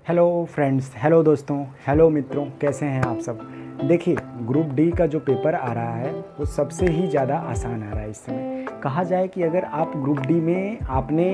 Hello friends, hello दोस्तों, hello मित्रों, कैसे हैं आप सब। देखिए, ग्रुप डी का जो पेपर आ रहा है वो सबसे ही ज़्यादा आसान आ रहा है इस समय। कहा जाए कि अगर आप ग्रुप डी में आपने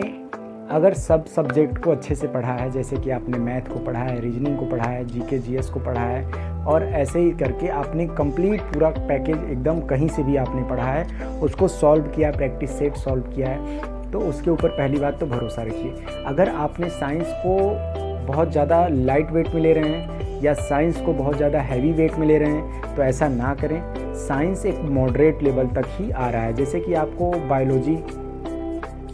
अगर सब सब्जेक्ट को अच्छे से पढ़ा है, जैसे कि आपने मैथ को पढ़ा है, रीजनिंग को पढ़ा है, जीके जीएस को पढ़ा है और ऐसे ही करके आपने कंप्लीट पूरा पैकेज एकदम कहीं से भी आपने पढ़ा है, उसको सॉल्व किया, प्रैक्टिस सेट सॉल्व किया है, तो उसके ऊपर पहली बात तो भरोसा रखिए। अगर आपने साइंस को बहुत ज़्यादा लाइट वेट में ले रहे हैं या साइंस को बहुत ज़्यादा हैवी वेट में ले रहे हैं तो ऐसा ना करें। साइंस एक मॉडरेट लेवल तक ही आ रहा है। जैसे कि आपको बायोलॉजी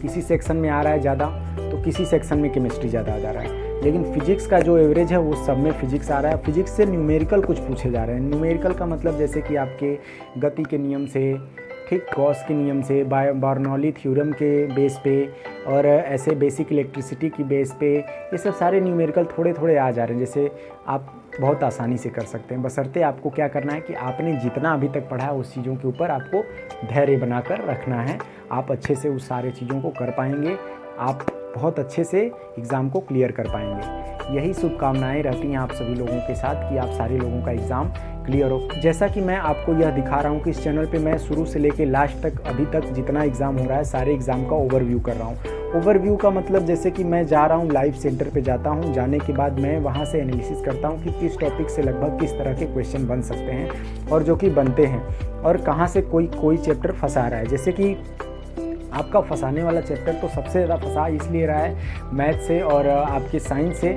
किसी सेक्शन में आ रहा है ज़्यादा तो किसी सेक्शन में केमिस्ट्री ज़्यादा आ जा रहा है, लेकिन फिजिक्स का जो एवरेज है वो सब में फिजिक्स आ रहा है। फिजिक्स से न्यूमेरिकल कुछ पूछे जा रहे हैं। न्यूमेरिकल का मतलब जैसे कि आपके गति के नियम से, ठीक, गॉस के नियम से, बर्नौली थ्योरम के बेस पे और ऐसे बेसिक इलेक्ट्रिसिटी की बेस पे, ये सब सारे न्यूमेरिकल थोड़े थोड़े आ जा रहे हैं, जैसे आप बहुत आसानी से कर सकते हैं। बशर्ते आपको क्या करना है कि आपने जितना अभी तक पढ़ा है उस चीज़ों के ऊपर आपको धैर्य बनाकर रखना है। आप अच्छे से उस सारे चीज़ों को कर पाएंगे, आप बहुत अच्छे से एग्ज़ाम को क्लियर कर पाएंगे। यही शुभकामनाएं रहती हैं आप सभी लोगों के साथ कि आप सारे लोगों का एग्ज़ाम क्लियर हो। जैसा कि मैं आपको यह दिखा रहा हूँ कि इस चैनल पे मैं शुरू से लेके लास्ट तक अभी तक जितना एग्ज़ाम हो रहा है सारे एग्ज़ाम का ओवरव्यू कर रहा हूँ। ओवरव्यू का मतलब जैसे कि मैं जा रहा हूँ लाइव सेंटर पे जाता हूँ, जाने के बाद मैं वहाँ से एनालिसिस करता हूँ कि किस टॉपिक से लगभग किस तरह के क्वेश्चन बन सकते हैं और जो कि बनते हैं, और कहाँ से कोई चैप्टर फंसा रहा है। जैसे कि आपका फंसाने वाला चैप्टर तो सबसे ज़्यादा फंसा इसलिए रहा है मैथ से और आपके साइंस से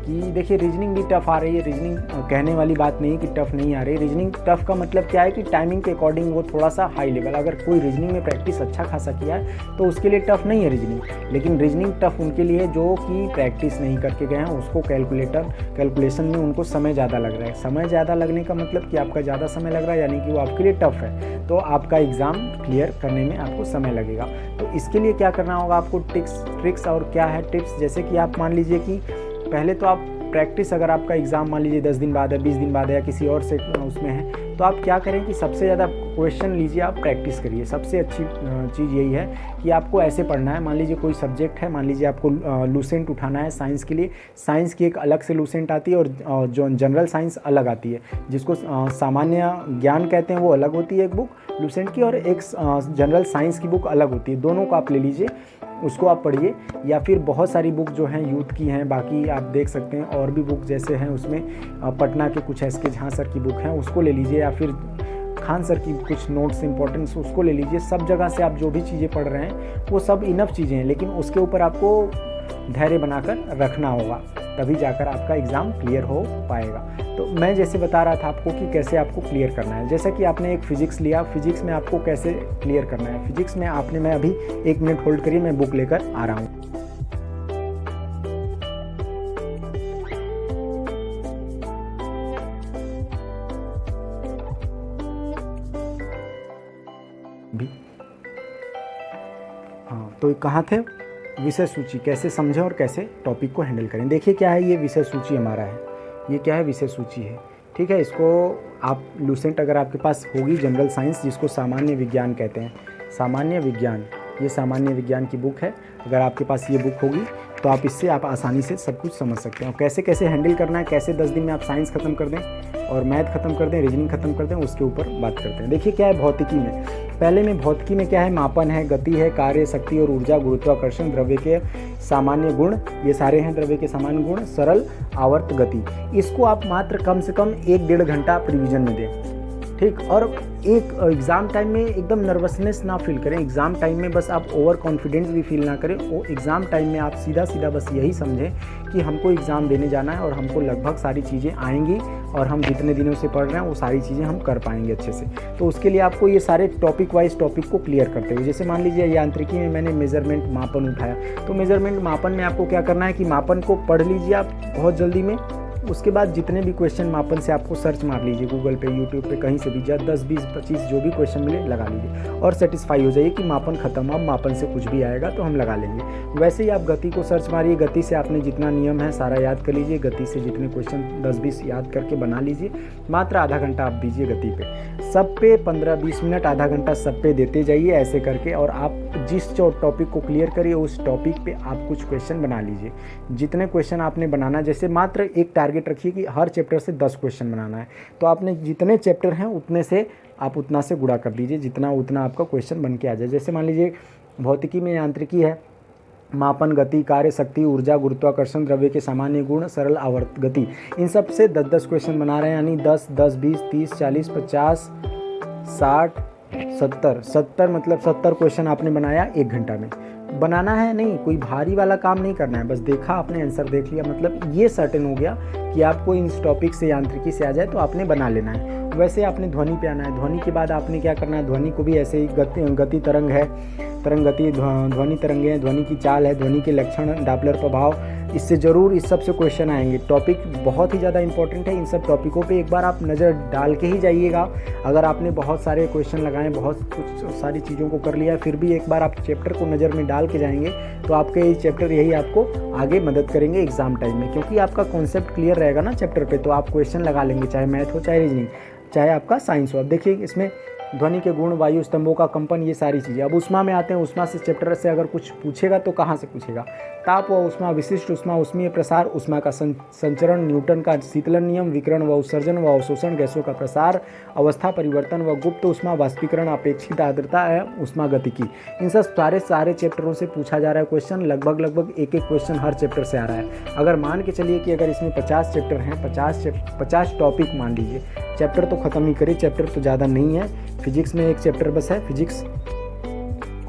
कि देखिए रीजनिंग भी टफ़ आ रही है। रीजनिंग कहने वाली बात नहीं कि टफ़ नहीं आ रही। रीजनिंग टफ़ का मतलब क्या है कि टाइमिंग के अकॉर्डिंग वो थोड़ा सा हाई लेवल, अगर कोई रीजनिंग में प्रैक्टिस अच्छा खासा किया है तो उसके लिए टफ़ नहीं है रीजनिंग। लेकिन रीजनिंग टफ़ उनके लिए जो कि प्रैक्टिस नहीं करके गए हैं, उसको कैलकुलेशन में उनको समय ज़्यादा लग रहा है। समय ज़्यादा लगने का मतलब कि आपका ज़्यादा समय लग रहा है, यानी कि वो आपके लिए टफ़ है, तो आपका एग्ज़ाम क्लियर करने में आपको समय लगेगा। तो इसके लिए क्या करना होगा आपको, ट्रिक्स और क्या है टिप्स। जैसे कि आप मान लीजिए कि पहले तो आप प्रैक्टिस, अगर आपका एग्ज़ाम मान लीजिए 10 दिन बाद है, 20 दिन बाद है या किसी और से उसमें है, तो आप क्या करें कि सबसे ज़्यादा क्वेश्चन लीजिए, आप प्रैक्टिस करिए। सबसे अच्छी चीज़ यही है कि आपको ऐसे पढ़ना है। मान लीजिए कोई सब्जेक्ट है, मान लीजिए आपको लूसेंट उठाना है साइंस के लिए। साइंस की एक अलग से लूसेंट आती है और जो जनरल साइंस अलग आती है, जिसको सामान्य ज्ञान कहते हैं, वो अलग होती है एक बुक लूसेंट की, और एक जनरल साइंस की बुक अलग होती है। दोनों को आप ले लीजिए, उसको आप पढ़िए। या फिर बहुत सारी बुक जो हैं यूथ की हैं, बाकी आप देख सकते हैं और भी बुक जैसे हैं, उसमें पटना के कुछ एस के झा सर की बुक हैं, उसको ले लीजिए, या फिर खान सर की कुछ नोट्स इंपॉर्टेंस उसको ले लीजिए। सब जगह से आप जो भी चीज़ें पढ़ रहे हैं वो सब इनफ चीज़ें हैं, लेकिन उसके ऊपर आपको धैर्य बनाकर रखना होगा, तभी जाकर आपका एग्ज़ाम क्लियर हो पाएगा। तो मैं जैसे बता रहा था आपको कि कैसे आपको क्लियर करना है। जैसा कि आपने एक फ़िज़िक्स लिया, फिज़िक्स में आपको कैसे क्लियर करना है। फिज़िक्स में मैं अभी 1 मिनट होल्ड करिए, मैं बुक लेकर आ रहा हूँ। भी हाँ, तो कहाँ थे, विषय सूची कैसे समझें और कैसे टॉपिक को हैंडल करें। देखिए क्या है, ये विषय सूची हमारा है, ये क्या है, विषय सूची है, ठीक है। इसको आप लूसेंट अगर आपके पास होगी, जनरल साइंस जिसको सामान्य विज्ञान कहते हैं, सामान्य विज्ञान, ये सामान्य विज्ञान की बुक है। अगर आपके पास ये बुक होगी तो आप इससे आप आसानी से सब कुछ समझ सकते हैं। और कैसे कैसे हैंडल करना है, कैसे 10 दिन में आप साइंस ख़त्म कर दें और मैथ ख़त्म कर दें, रीजनिंग ख़त्म कर दें, उसके ऊपर बात करते हैं। देखिए क्या है भौतिकी में, पहले में भौतिकी में क्या है, मापन है, गति है, कार्य, शक्ति और ऊर्जा, गुरुत्वाकर्षण, द्रव्य के सामान्य गुण, ये सारे हैं द्रव्य के सामान्य गुण, सरल, आवर्त, गति। इसको आप मात्र कम से कम 1-1.5 घंटा आप रिविजन में दें, ठीक। और एक एग्ज़ाम टाइम में एकदम नर्वसनेस ना फील करें। एग्ज़ाम टाइम में बस आप ओवर कॉन्फिडेंस भी फील ना करें। वो एग्ज़ाम टाइम में आप सीधा बस यही समझें कि हमको एग्ज़ाम देने जाना है और हमको लगभग सारी चीज़ें आएंगी और हम जितने दिनों से पढ़ रहे हैं वो सारी चीज़ें हम कर पाएंगे अच्छे से। तो उसके लिए आपको ये सारे टॉपिक वाइज टॉपिक को क्लियर करते हुए, जैसे मान लीजिए यांत्रिकी में मैंने मेजरमेंट मापन उठाया, तो मेजरमेंट मापन में आपको क्या करना है कि मापन को पढ़ लीजिए आप बहुत जल्दी में। उसके बाद जितने भी क्वेश्चन मापन से आपको सर्च मार लीजिए गूगल पे, यूट्यूब पे, कहीं से भी 10, 20, 25 जो भी क्वेश्चन मिले लगा लीजिए और सेटिस्फाई हो जाइए कि मापन खत्म, अब मापन से कुछ भी आएगा तो हम लगा लेंगे। वैसे ही आप गति को सर्च मारिए, गति से आपने जितना नियम है सारा याद कर लीजिए, गति से जितने क्वेश्चन 10-20 याद करके बना लीजिए। मात्र आधा घंटा आप दीजिए गति पे, सब पे 15-20 मिनट, आधा घंटा सब पे देते जाइए ऐसे करके, और आप जिस टॉपिक को क्लियर करिए उस टॉपिक पे आप कुछ क्वेश्चन बना लीजिए। जितने क्वेश्चन आपने बनाना, जैसे मात्र एक टारगेट रखिए कि हर चैप्टर से 10 क्वेश्चन बनाना है, तो आपने जितने चैप्टर हैं उतने से आप उतना से गुणा कर दीजिए, जितना उतना आपका क्वेश्चन बन के आ जाए। जैसे मान लीजिए भौतिकी में यांत्रिकी है, मापन, गति, कार्य, शक्ति, ऊर्जा, गुरुत्वाकर्षण, द्रव्य के सामान्य गुण, सरल आवर्त गति, इन सब से 10-10 क्वेश्चन बना रहे हैं, यानी 10, 10, 20, 30, 40, 50, 60, 70 मतलब 70 क्वेश्चन आपने बनाया 1 घंटा में। बनाना है नहीं, कोई भारी वाला काम नहीं करना है, बस देखा आपने आंसर देख लिया, मतलब ये सर्टेन हो गया कि आपको इस टॉपिक से यांत्रिकी से आ जाए तो आपने बना लेना है। वैसे आपने ध्वनि पे आना है। ध्वनि के बाद आपने क्या करना है, ध्वनि को भी ऐसे ही गति तरंग है, तरंग गति, ध्वनि तरंगे हैं, ध्वनि की चाल है, ध्वनि के लक्षण, डॉपलर प्रभाव, इससे ज़रूर इस सब से क्वेश्चन आएंगे। टॉपिक बहुत ही ज़्यादा इंपॉर्टेंट है। इन सब टॉपिकों पे एक बार आप नज़र डाल के ही जाइएगा। अगर आपने बहुत सारे क्वेश्चन लगाए, बहुत कुछ सारी चीज़ों को कर लिया, फिर भी एक बार आप चैप्टर को नज़र में डाल के जाएंगे तो आपके ये चैप्टर यही आपको आगे मदद करेंगे एग्ज़ाम टाइम में, क्योंकि आपका कॉन्सेप्ट क्लियर रहेगा ना चैप्टर पर, तो आप क्वेश्चन लगा लेंगे, चाहे मैथ हो, चाहे रीजनिंग, चाहे आपका साइंस हो। अब देखिए इसमें ध्वनि के गुण, वायु स्तंभों का कंपन, ये सारी चीज़ें। अब उष्मा में आते हैं। उष्मा से चैप्टर से अगर कुछ पूछेगा तो कहाँ से पूछेगा? ताप व उष्मा, विशिष्ट उष्मा, उष्मीय प्रसार, उष्मा का संचरण, न्यूटन का शीतलन नियम, विकिरण व उत्सर्जन व अवशोषण, गैसों का प्रसार, अवस्था परिवर्तन व गुप्त उष्मा, वाष्पीकरण, अपेक्षित आर्द्रता है, उष्मा गतिकी, इन सब सारे चैप्टरों से पूछा जा रहा है क्वेश्चन। लगभग एक क्वेश्चन हर चैप्टर से आ रहा है। अगर मान के चलिए कि अगर इसमें 50 चैप्टर हैं, 50 टॉपिक मान लीजिए, चैप्टर तो ख़त्म ही करिए, चैप्टर तो ज़्यादा नहीं है। फिजिक्स में एक चैप्टर बस है, फिजिक्स।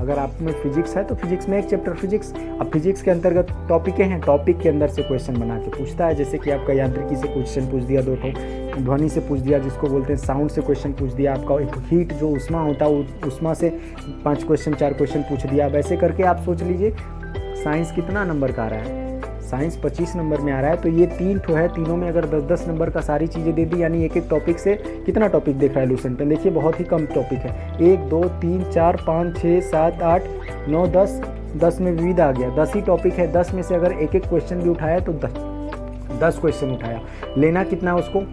अगर आप में फिजिक्स है तो फिजिक्स में एक चैप्टर फिजिक्स। अब फिजिक्स के अंतर्गत टॉपिकें हैं, टॉपिक के अंदर से क्वेश्चन बना के पूछता है। जैसे कि आपका यांत्रिकी से क्वेश्चन पूछ दिया 2 ठो, ध्वनि से पूछ दिया, जिसको बोलते हैं साउंड से क्वेश्चन पूछ दिया, आपका हीट जो उष्मा होता है उष्मा से 5 क्वेश्चन 4 क्वेश्चन पूछ दिया। वैसे करके आप सोच लीजिए साइंस कितना नंबर का आ रहा है। साइंस 25 नंबर में आ रहा है, तो ये 3 ठो है, तीनों में अगर 10-10 नंबर का सारी चीज़ें दे दी, यानी एक टॉपिक से कितना टॉपिक देख रहा है लूसेंट पेन? देखिए बहुत ही कम टॉपिक है। 1 2 3 4 5 6 7 8 9 10 में विविध आ गया। 10 ही टॉपिक है। 10 में से अगर एक क्वेश्चन भी उठाया तो 10 क्वेश्चन उठाया। लेना कितना है उसको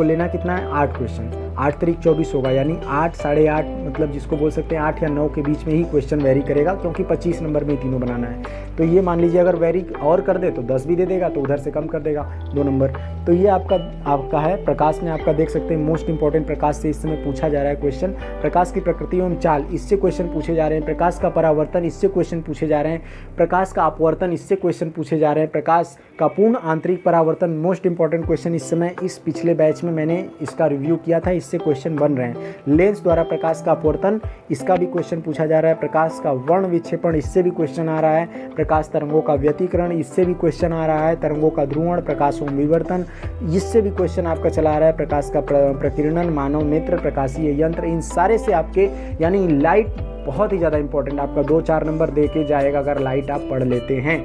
लेना कितना है? 8 क्वेश्चन। 8 तारीख 24 होगा, यानी 8 साढ़े 8 मतलब जिसको बोल सकते हैं 8 या 9 के बीच में ही क्वेश्चन वेरी करेगा, क्योंकि 25 नंबर में तीनों बनाना है। तो ये मान लीजिए अगर वेरी और कर दे तो 10 भी दे देगा, तो उधर से कम कर देगा 2 नंबर। तो ये आपका है। प्रकाश में आपका देख सकते हैं मोस्ट इंपॉर्टेंट, प्रकाश से इस समय पूछा जा रहा है क्वेश्चन। प्रकाश की प्रकृति एवं चाल, इससे क्वेश्चन पूछे जा रहे हैं। प्रकाश का परावर्तन, इससे क्वेश्चन पूछे जा रहे हैं। प्रकाश का अपवर्तन, इससे क्वेश्चन पूछे जा रहे हैं। प्रकाश का पूर्ण आंतरिक परावर्तन, मोस्ट इंपॉर्टेंट क्वेश्चन इस समय इस पिछले बैच में मैंने इसका रिव्यू किया था, इससे क्वेश्चन बन रहे हैं। लेंस द्वारा प्रकाश का अपवर्तन, इसका भी क्वेश्चन पूछा जा रहा है। प्रकाश का वर्ण विक्षेपण, इससे भी क्वेश्चन आ रहा है। प्रकाश तरंगों का व्यतिकरण, इससे भी क्वेश्चन आ रहा है। तरंगों का ध्रुवण, प्रकाश एवं विवर्तन, इससे भी क्वेश्चन आपका चला आ रहा है। प्रकाश का प्रकीर्णन, मानव नेत्र, प्रकाशीय यंत्र, इन सारे से आपके, यानी लाइट बहुत ही ज़्यादा इंपॉर्टेंट, आपका 2-4 नंबर दे के जाएगा अगर लाइट आप पढ़ लेते हैं।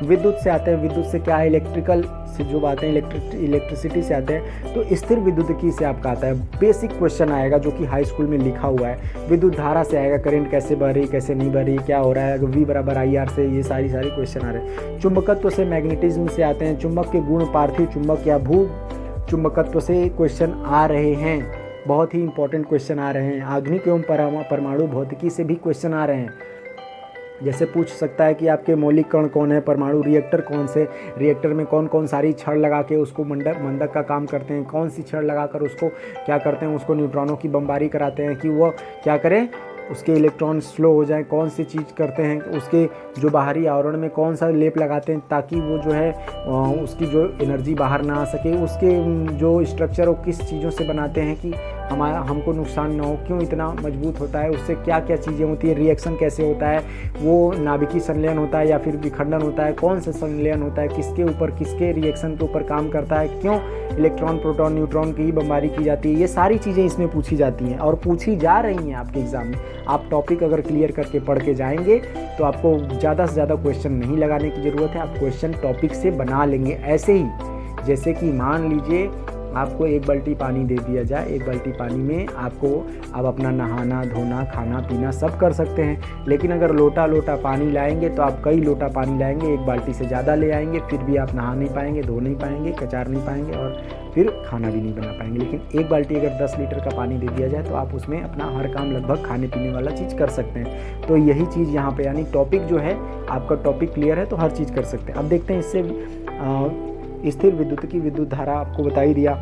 विद्युत से आते हैं। विद्युत से क्या है? इलेक्ट्रिकल से जो बातें, इलेक्ट्रिसिटी से आते हैं। तो स्थिर विद्युतिकी से आपका आता है, बेसिक क्वेश्चन आएगा जो कि हाई स्कूल में लिखा हुआ है। विद्युत धारा से आएगा, करंट कैसे बह रही, कैसे नहीं बह रही, क्या हो रहा है, V बराबर IR से, ये सारी क्वेश्चन आ रहे हैं। चुंबकत्व से, मैग्नेटिज्म से आते हैं। चुंबक के गुण, पार्थिव चुंबक या भू चुंबकत्व से क्वेश्चन आ रहे हैं, बहुत ही इंपॉर्टेंट क्वेश्चन आ रहे हैं। आधुनिक एवं परमाणु भौतिकी से भी क्वेश्चन आ रहे हैं। जैसे पूछ सकता है कि आपके मौलिक कण कौन है, परमाणु रिएक्टर कौन से, रिएक्टर में कौन कौन सारी छड़ लगा के उसको मंडक का काम करते हैं, कौन सी छड़ लगाकर उसको क्या करते हैं, उसको न्यूट्रॉनों की बमबारी कराते हैं कि वो क्या करें, उसके इलेक्ट्रॉन स्लो हो जाए, कौन सी चीज़ करते हैं, उसके जो बाहरी आवरण में कौन सा लेप लगाते हैं ताकि वो जो है उसकी जो एनर्जी बाहर ना आ सके, उसके जो स्ट्रक्चर वो किस चीज़ों से बनाते हैं कि हमको नुकसान ना हो, क्यों इतना मजबूत होता है, उससे क्या क्या चीज़ें होती है, रिएक्शन कैसे होता है, वो नाभिकीय संलयन होता है या फिर विखंडन होता है, कौन सा संलयन होता है, किसके ऊपर, किसके रिएक्शन के ऊपर काम करता है, क्यों इलेक्ट्रॉन प्रोटॉन न्यूट्रॉन की बमबारी की जाती है, ये सारी चीज़ें इसमें पूछी जाती हैं और पूछी जा रही हैं आपके एग्ज़ाम में। आप टॉपिक अगर क्लियर करके पढ़ के जाएंगे तो आपको ज़्यादा से ज़्यादा क्वेश्चन नहीं लगाने की ज़रूरत है, आप क्वेश्चन टॉपिक से बना लेंगे। ऐसे ही जैसे कि मान लीजिए आपको एक बाल्टी पानी दे दिया जाए, एक बाल्टी पानी में आपको आप अपना नहाना धोना खाना पीना सब कर सकते हैं। लेकिन अगर लोटा लोटा पानी लाएंगे तो आप कई लोटा पानी लाएंगे, एक बाल्टी से ज़्यादा ले आएंगे, फिर भी आप नहा नहीं पाएंगे, धो नहीं पाएंगे, कचार नहीं पाएंगे और फिर खाना भी नहीं बना पाएंगे। लेकिन एक बाल्टी अगर 10 लीटर का पानी दे दिया जाए तो आप उसमें अपना हर काम लगभग खाने पीने वाला चीज़ कर सकते हैं। तो यही चीज़ यहाँ पे, यानी टॉपिक जो है आपका टॉपिक क्लियर है तो हर चीज़ कर सकते हैं। अब देखते हैं इससे स्थिर विद्युत की विद्युत धारा आपको बता ही दिया,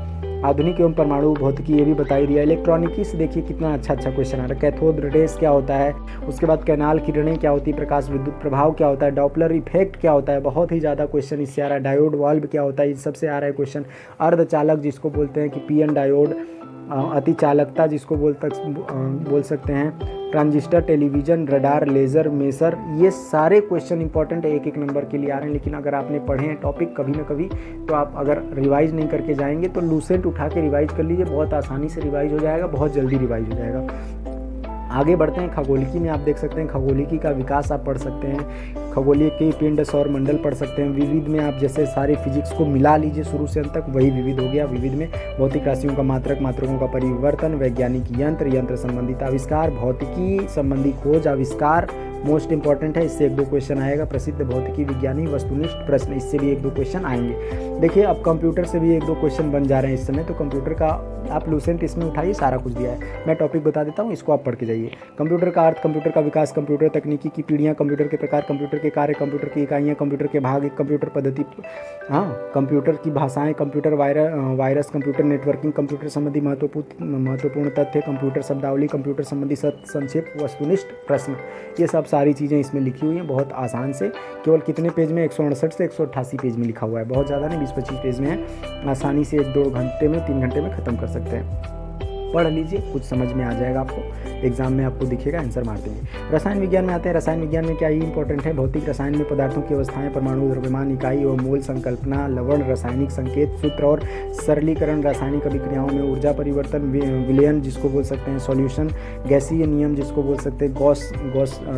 आधुनिक एवं परमाणु भौतिकी ये भी बता ही दिया, इलेक्ट्रॉनिकी से देखिए कितना अच्छा क्वेश्चन आ रहा है। कैथोड रेस क्या होता है, उसके बाद कैनाल किरणें क्या होती है, प्रकाश विद्युत प्रभाव क्या होता है, डॉपलर इफेक्ट क्या होता है, बहुत ही ज़्यादा क्वेश्चन इससे आ रहा है। डायोड वाल्व क्या होता है, इस सबसे आ रहा है क्वेश्चन। अर्धचालक जिसको बोलते हैं कि पीएन डायोड, अति चालकता जिसको बोल सकते हैं, transistor, television, radar, laser, maser, ये सारे क्वेश्चन इंपॉर्टेंट है, एक एक नंबर के लिए आ रहे हैं। लेकिन अगर आपने पढ़े हैं टॉपिक कभी ना कभी तो आप अगर रिवाइज नहीं करके जाएंगे तो लूसेंट उठा के रिवाइज कर लीजिए, बहुत आसानी से रिवाइज हो जाएगा, बहुत जल्दी रिवाइज हो जाएगा। आगे बढ़ते हैं। खगोलिकी में आप देख सकते हैं खगोलिकी का विकास आप पढ़ सकते हैं, खगोलीय के पिंड सौर मंडल पढ़ सकते हैं। विविध में आप जैसे सारे फिजिक्स को मिला लीजिए शुरू से अंत तक, वही विविध हो गया। विविध में भौतिक राशियों का मात्रक, मात्रकों का परिवर्तन, वैज्ञानिक यंत्र, यंत्र संबंधित आविष्कार, भौतिकी संबंधी खोज आविष्कार मोस्ट इंपॉर्टेंट है, इससे 1-2 क्वेश्चन आएगा। प्रसिद्ध भौतिकी विज्ञानी, वस्तुनिष्ठ प्रश्न, इससे भी 1-2 क्वेश्चन आएंगे। देखिए अब कंप्यूटर से भी 1-2 क्वेश्चन बन जा रहे हैं इस समय, तो कंप्यूटर का आप लूसेंट इसमें उठाइए, सारा कुछ दिया है। मैं टॉपिक बता देता हूँ, इसको आप पढ़ के जाइए। कंप्यूटर का अर्थ, कंप्यूटर का विकास, कंप्यूटर तकनीकी की पीढ़ियाँ, कंप्यूटर के प्रकार, कंप्यूटर के कार्य, कंप्यूटर की इकाइयाँ, कंप्यूटर के भाग, कंप्यूटर पद्धति, कंप्यूटर की भाषाएं, computer virus, computer networking, computer संबंधी महत्वपूर्ण तथ्य, कंप्यूटर शब्दावली, कंप्यूटर संबंधी संक्षेप, वस्तुनिष्ठ प्रश्न, ये सब सारी चीज़ें इसमें लिखी हुई हैं बहुत आसान से। केवल कितने पेज में, 168 से 188 पेज में लिखा हुआ है, बहुत ज़्यादा नहीं, 20-25 पेज में है। आसानी से 1-2 घंटे में, 3 घंटे में ख़त्म कर सकते हैं। पढ़ लीजिए, कुछ समझ में आ जाएगा आपको, एग्जाम में आपको दिखेगा, आंसर मार देंगे। रसायन विज्ञान में आते हैं। रसायन विज्ञान में क्या ही इंपॉर्टेंट है, भौतिक रसायन में पदार्थों की अवस्थाएं, परमाणु, द्रव्यमान, इकाई और मोल, संकल्पना, लवण, रासायनिक संकेत, सूत्र और सरलीकरण, रासायनिक अभिक्रियाओं में ऊर्जा परिवर्तन, विलयन जिसको बोल सकते हैं, सॉल्यूशन, गैसीय नियम जिसको बोल सकते हैं, गॉस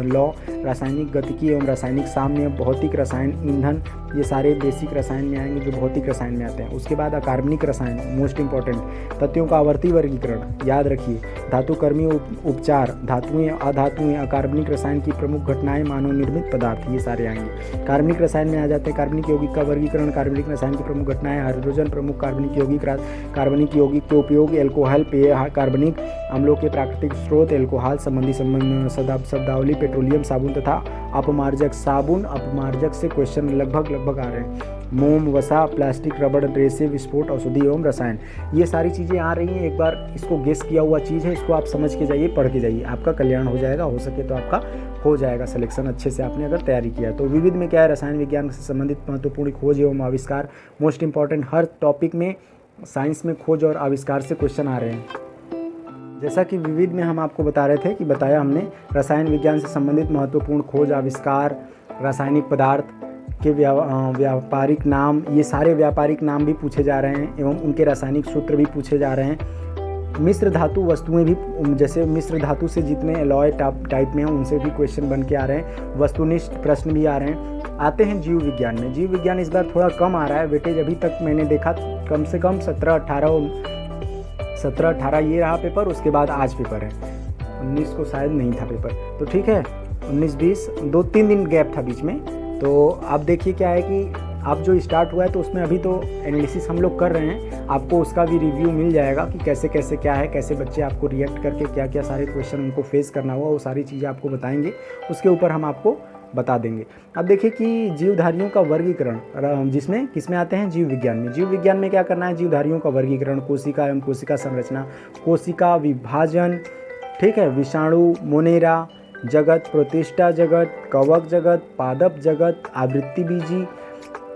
लॉ, रासायनिक गतिकी एवं रासायनिक साम्य, भौतिक रसायन, ईंधन, ये सारे बेसिक रसायन में आएंगे जो भौतिक रसायन में आते हैं। उसके बाद अकार्बनिक रसायन मोस्ट इंपॉर्टेंट, तत्वों का आवर्ती वर्गीकरण याद रखिए, धातु कर्मी उपचार, धातुएं अधातुएं, अकार्बनिक रसायन की प्रमुख घटनाएं, मानव निर्मित पदार्थ, ये सारे आएंगे। कार्बनिक रसायन में आ जाते हैं कार्बनिक यौगिक का वर्गीकरण, कार्बनिक रसायन की प्रमुख घटनाएं, हाइड्रोजन प्रमुख कार्बनिक यौगिक, कार्बनिक यौगिक के उपयोग, एल्कोहल पेय, कार्बनिक अम्लों के प्राकृतिक स्रोत, एल्कोहल संबंधी शब्दावली, पेट्रोलियम, साबुन तथा अपमार्जक। साबुन अपमार्जक से क्वेश्चन लगभग आ रहे हैं। मोम, वसा, प्लास्टिक, रबड़, रेसे, विस्फोट, औषधि एवं रसायन, ये सारी चीज़ें आ रही हैं। एक बार इसको गेस किया हुआ चीज़ है, इसको आप समझ के जाइए, पढ़ के जाइए, आपका कल्याण हो जाएगा। हो सके तो आपका हो जाएगा सिलेक्शन अच्छे से, आपने अगर तैयारी किया तो। विविध में क्या है, रसायन विज्ञान से संबंधित महत्वपूर्ण खोज एवं आविष्कार, मोस्ट इंपॉर्टेंट, हर टॉपिक में साइंस में खोज और आविष्कार से क्वेश्चन आ रहे हैं। जैसा कि विविध में हम आपको बता रहे थे कि बताया हमने, रसायन विज्ञान से संबंधित महत्वपूर्ण खोज आविष्कार, रासायनिक पदार्थ के व्यापारिक नाम, ये सारे व्यापारिक नाम भी पूछे जा रहे हैं एवं उनके रासायनिक सूत्र भी पूछे जा रहे हैं। मिश्र धातु वस्तुएं भी, जैसे मिश्र धातु से जितने एलॉय टाइप में हैं उनसे भी क्वेश्चन बन के आ रहे हैं। वस्तुनिष्ठ प्रश्न भी आ रहे हैं। आते हैं जीव विज्ञान में। जीव विज्ञान इस बार थोड़ा कम आ रहा है वेटेज, अभी तक मैंने देखा कम से कम 17-18 ये रहा पेपर, उसके बाद आज पेपर है। 19 को शायद नहीं था पेपर, तो ठीक है 19-20 2-3 दिन गैप था बीच में। तो आप देखिए क्या है कि अब जो स्टार्ट हुआ है तो उसमें अभी तो एनालिसिस हम लोग कर रहे हैं, आपको उसका भी रिव्यू मिल जाएगा कि कैसे कैसे क्या है, कैसे बच्चे आपको रिएक्ट करके क्या क्या सारे क्वेश्चन उनको फेस करना हुआ, वो सारी चीज़ें आपको बताएंगे, उसके ऊपर हम आपको बता देंगे। अब देखिए कि जीवधारियों का वर्गीकरण, जिसमें किसमें आते हैं, जीव विज्ञान में। जीव विज्ञान में क्या करना है, जीवधारियों का वर्गीकरण, कोशिका एवं कोशिका संरचना, कोशिका विभाजन, ठीक है, विषाणु, मोनेरा जगत, प्रोटिस्टा जगत, कवक जगत, पादप जगत, आवृत्ति बीजी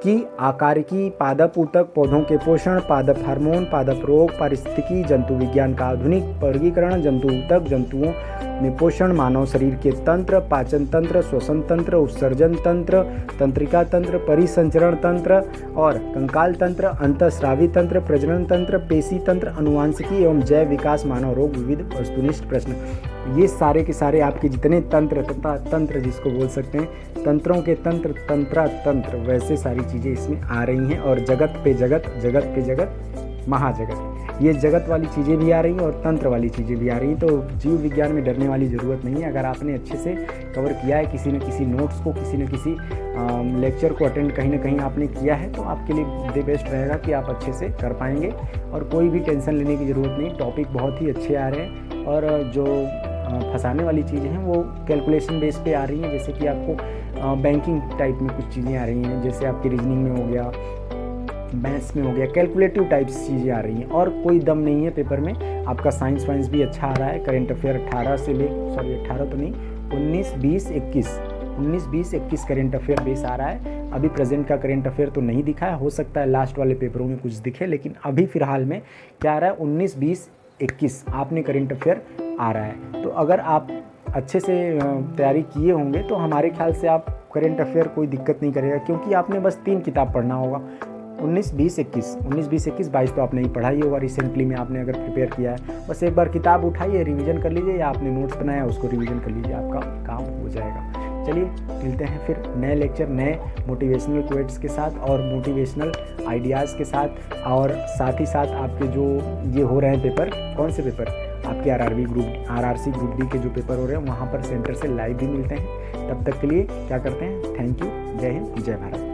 की आकारिकी, पादप ऊतक, पौधों के पोषण, पादप हार्मोन, पादप रोग, पारिस्थितिकी, जंतु विज्ञान का आधुनिक वर्गीकरण, जंतु ऊतक, जंतुओं में पोषण, मानव शरीर के तंत्र, पाचन तंत्र, श्वसन तंत्र, उत्सर्जन तंत्र, तंत्रिका तंत्र, परिसंचरण तंत्र और कंकाल तंत्र, अंतःस्रावी तंत्र, प्रजनन तंत्र, पेशी तंत्र, अनुवांशिकी एवं जैव विकास, मानव रोग, विविध वस्तुनिष्ठ प्रश्न, ये सारे के सारे आपके जितने तंत्र तथा तंत्र जिसको बोल सकते हैं, तंत्रों के तंत्र, तंत्र, वैसे सारी चीज़ें इसमें आ रही हैं। और जगत पे जगत, जगत पे जगत महाजगत, ये जगत वाली चीज़ें भी आ रही हैं और तंत्र वाली चीज़ें भी आ रही हैं। तो जीव विज्ञान में डरने वाली ज़रूरत नहीं है। अगर आपने अच्छे से कवर किया है किसी न किसी नोट्स को, किसी न किसी लेक्चर को अटेंड कहीं ना कहीं आपने किया है, तो आपके लिए द बेस्ट रहेगा कि आप अच्छे से कर पाएंगे और कोई भी टेंशन लेने की ज़रूरत नहीं। टॉपिक बहुत ही अच्छे आ रहे हैं और जो फंसाने वाली चीज़ें हैं वो कैलकुलेशन बेस पे आ रही हैं। जैसे कि आपको बैंकिंग टाइप में कुछ चीज़ें आ रही हैं, जैसे आपकी रीजनिंग में हो गया, मैथ्स में हो गया, कैलकुलेटिव टाइप्स चीज़ें आ रही हैं और कोई दम नहीं है पेपर में। आपका साइंस वाइंस भी अच्छा आ रहा है। करेंट अफेयर 18 से ले 18 तो नहीं, 19, 20, 21 करेंट अफेयर बेस आ रहा है। अभी प्रेजेंट का करेंट अफेयर तो नहीं दिखा है, हो सकता है लास्ट वाले पेपरों में कुछ दिखे, लेकिन अभी फ़िलहाल में क्या आ रहा है, 19, 20, 21 आपने करेंट अफेयर आ रहा है। तो अगर आप अच्छे से तैयारी किए होंगे तो हमारे ख्याल से आप करेंट अफेयर कोई दिक्कत नहीं करेगा, क्योंकि आपने बस 3 किताब पढ़ना होगा। 19, 20, 21, 22 तो आपने ही पढ़ा ही होगा रिसेंटली में, आपने अगर प्रिपेयर किया है। बस एक बार किताब उठाइए, रिवीजन कर लीजिए, या आपने नोट्स बनाया उसको रिवीजन कर लीजिए, आपका काम हो जाएगा। चलिए मिलते हैं फिर नए लेक्चर, नए मोटिवेशनल क्वेट्स के साथ और मोटिवेशनल आइडियाज़ के साथ, और साथ ही साथ आपके जो ये हो रहे हैं पेपर, कौन से पेपर, आपके आरआरसी ग्रुप डी के जो पेपर हो रहे हैं वहाँ पर सेंटर से लाइव भी मिलते हैं। तब तक के लिए क्या करते हैं, थैंक यू, जय हिंद, जय भारत।